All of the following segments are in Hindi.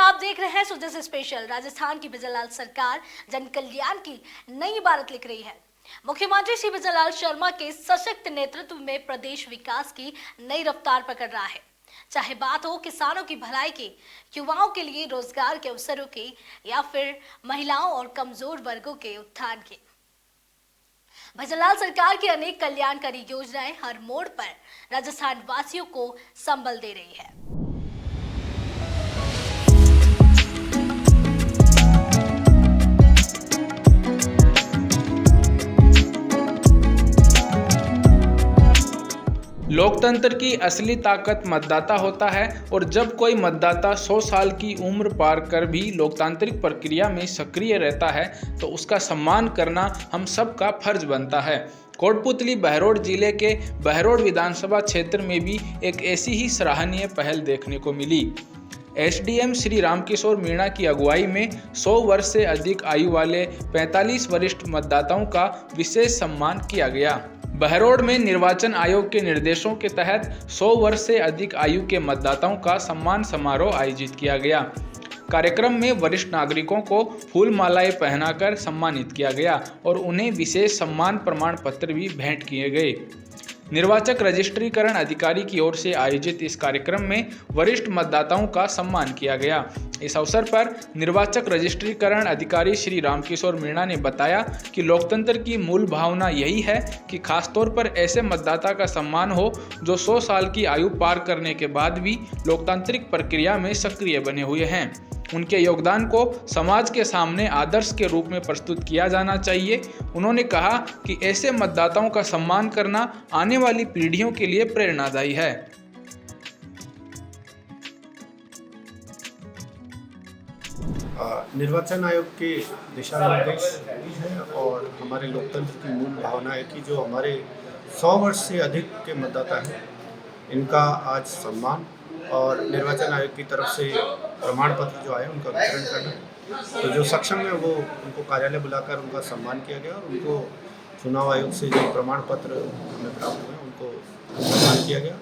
आप देख रहे हैं सुजस स्पेशल। राजस्थान की बिजलाल सरकार जन कल्याण की नई इबारत लिख रही है। मुख्यमंत्री श्री बिजलाल शर्मा के सशक्त नेतृत्व में प्रदेश विकास की नई रफ्तार पकड़ रहा है। चाहे बात हो किसानों की भलाई की, युवाओं के लिए रोजगार के अवसरों की, या फिर महिलाओं और कमजोर वर्गों के उत्थान की, बिजलाल सरकार की अनेक कल्याणकारी योजनाएं हर मोड़ पर राजस्थान वासियों को संबल दे रही है। लोकतंत्र की असली ताकत मतदाता होता है और जब कोई मतदाता 100 साल की उम्र पार कर भी लोकतांत्रिक प्रक्रिया में सक्रिय रहता है तो उसका सम्मान करना हम सबका फर्ज बनता है। कोटपुतली बहरोड जिले के बहरोड विधानसभा क्षेत्र में भी एक ऐसी ही सराहनीय पहल देखने को मिली। एसडीएम श्री रामकिशोर मीणा की अगुवाई में 100 वर्ष से अधिक आयु वाले 45 वरिष्ठ मतदाताओं का विशेष सम्मान किया गया। बहरोड में निर्वाचन आयोग के निर्देशों के तहत 100 वर्ष से अधिक आयु के मतदाताओं का सम्मान समारोह आयोजित किया गया। कार्यक्रम में वरिष्ठ नागरिकों को फूल मालाएं पहनाकर सम्मानित किया गया और उन्हें विशेष सम्मान प्रमाण पत्र भी भेंट किए गए। निर्वाचक रजिस्ट्रीकरण अधिकारी की ओर से आयोजित इस कार्यक्रम में वरिष्ठ मतदाताओं का सम्मान किया गया। इस अवसर पर निर्वाचक रजिस्ट्रीकरण अधिकारी श्री रामकिशोर मीणा ने बताया कि लोकतंत्र की मूल भावना यही है कि खासतौर पर ऐसे मतदाता का सम्मान हो जो 100 साल की आयु पार करने के बाद भी लोकतांत्रिक प्रक्रिया में सक्रिय बने हुए हैं। उनके योगदान को समाज के सामने आदर्श के रूप में प्रस्तुत किया जाना चाहिए। उन्होंने कहा कि ऐसे मतदाताओं का सम्मान करना आने वाली पीढ़ियों के लिए प्रेरणादायी है। निर्वाचन आयोग के दिशा निर्देश हैं और हमारे लोकतंत्र की मूल भावना है कि जो हमारे 100 वर्ष से अधिक के मतदाता हैं इनका आज सम्मान और निर्वाचन आयोग की तरफ से प्रमाण पत्र जो आए उनका वितरण करना। तो जो सक्षम है वो उनको कार्यालय बुलाकर उनका सम्मान किया गया और उनको चुनाव आयोग से जो प्रमाण पत्र हमें प्राप्त हुए उनको सम्मान किया गया।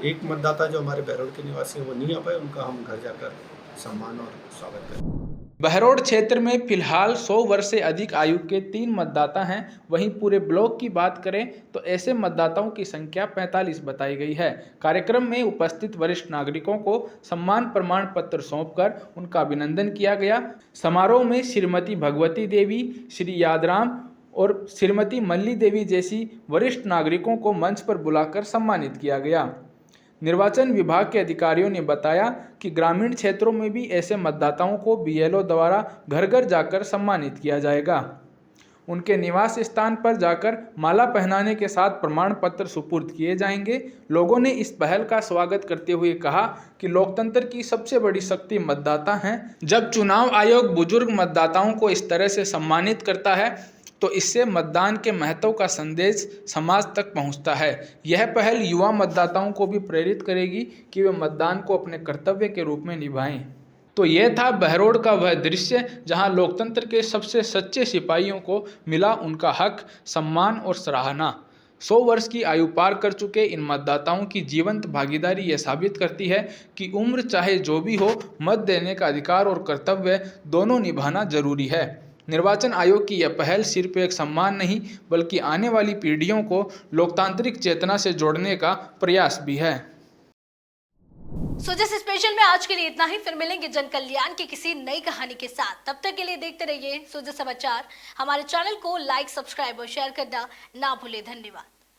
एक मतदाता जो हमारे बहरोड के निवासी हैं वो नहीं आ पाए, उनका हम घर जाकर सम्मान और स्वागत करें। बहरोड क्षेत्र में फिलहाल 100 वर्ष से अधिक आयु के 3 मतदाता हैं। वहीं पूरे ब्लॉक की बात करें तो ऐसे मतदाताओं की संख्या 45 बताई गई है। कार्यक्रम में उपस्थित वरिष्ठ नागरिकों को सम्मान प्रमाण पत्र सौंपकर उनका अभिनंदन किया गया। समारोह में श्रीमती भगवती देवी, श्री यादराम और श्रीमती मल्ली देवी जैसी वरिष्ठ नागरिकों को मंच पर बुलाकर सम्मानित किया गया। निर्वाचन विभाग के अधिकारियों ने बताया कि ग्रामीण क्षेत्रों में भी ऐसे मतदाताओं को बीएलओ द्वारा घर घर जाकर सम्मानित किया जाएगा। उनके निवास स्थान पर जाकर माला पहनाने के साथ प्रमाण पत्र सुपुर्द किए जाएंगे। लोगों ने इस पहल का स्वागत करते हुए कहा कि लोकतंत्र की सबसे बड़ी शक्ति मतदाता हैं। जब चुनाव आयोग बुजुर्ग मतदाताओं को इस तरह से सम्मानित करता है तो इससे मतदान के महत्व का संदेश समाज तक पहुंचता है। यह पहल युवा मतदाताओं को भी प्रेरित करेगी कि वे मतदान को अपने कर्तव्य के रूप में निभाएं। तो यह था बहरोड का वह दृश्य जहां लोकतंत्र के सबसे सच्चे सिपाहियों को मिला उनका हक, सम्मान और सराहना। 100 वर्ष की आयु पार कर चुके इन मतदाताओं की जीवंत भागीदारी यह साबित करती है कि उम्र चाहे जो भी हो, मत देने का अधिकार और कर्तव्य दोनों निभाना जरूरी है। निर्वाचन आयोग की यह पहल सिर्फ एक सम्मान नहीं बल्कि आने वाली पीढ़ियों को लोकतांत्रिक चेतना से जोड़ने का प्रयास भी है। सुजस स्पेशल में आज के लिए इतना ही। फिर मिलेंगे जन कल्याण की किसी नई कहानी के साथ। तब तक के लिए देखते रहिए सुजस समाचार। हमारे चैनल को लाइक, सब्सक्राइब और शेयर करना ना भूले। धन्यवाद।